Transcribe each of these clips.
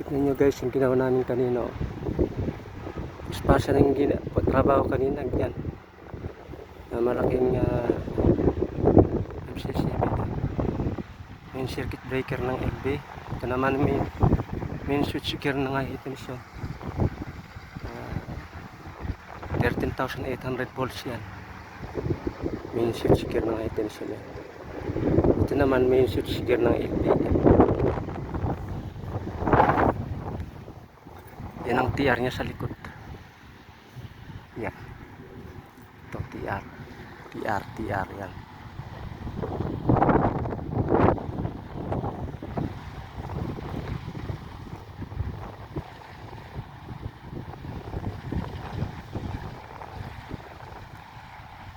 Tignan nyo guys yung ginawa namin kanina. Espasya ng trabaho kanina yan. Malaking MCC main circuit breaker ng LB. Ito naman main switch gear ng high tension. 13,800 volts yan. Main switch gear ng high tension yan. Ito naman main switch gear ng LB. Yan ang TR niya sa likod. Yan. Ito TR yan.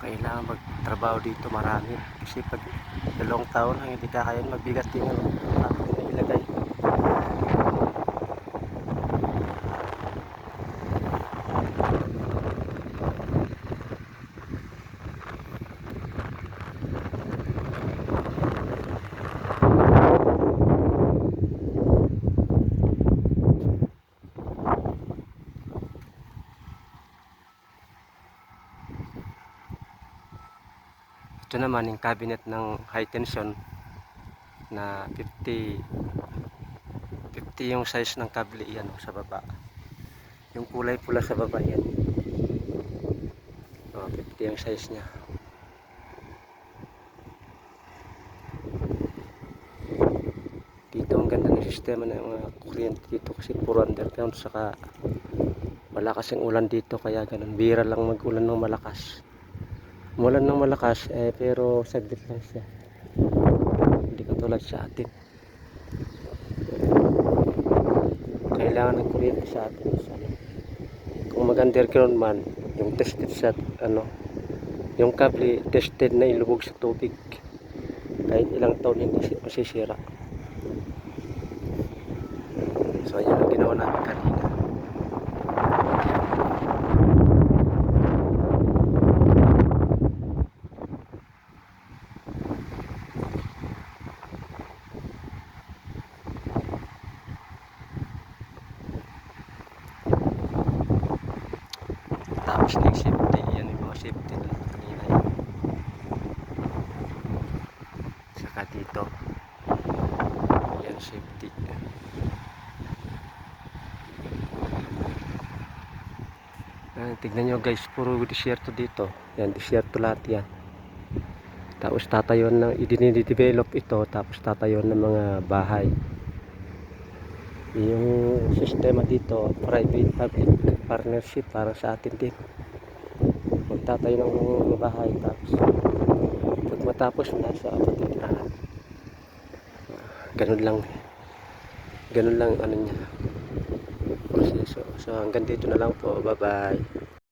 Kailangan magtrabaho dito marami kasi pag dalawang taon ang hindi kakayan magbigat yung ilagay. Ito naman yung cabinet ng high tension na 50 yung size ng kable yan sa baba. Yung kulay pula sa baba yan. 50 yung size niya. Dito ang ganda ng sistema ng mga kuryente dito kasi puro underground, saka malakas yung ulan dito kaya ganun. Bira lang mag-ulan ng malakas. Umulan ng malakas pero saglit lang siya. Hindi katulad sa atin. Kailangan ng kuryente sa atin. Kung mag-underground man, yung tested sa yung kable tested na ilubog sa tubig. Kahit ilang taon hindi masisira. So ayan ang ginawa namin kanina. Tapos ng safety, yan yung mga safety na kanina yan. Saka dito yan safety. Tignan nyo guys, puro disyerto dito. Yan, disyerto lahat yan. Tapos tatayon ng i-develop ito, tapos tatayon ng mga bahay. Yung sistema dito, private-public partnership para sa atin din. Magtatayo ng bahay, tapos pag matapos nasa patitirahan. Ganun lang ano niya. So hanggang dito na lang po. Bye bye.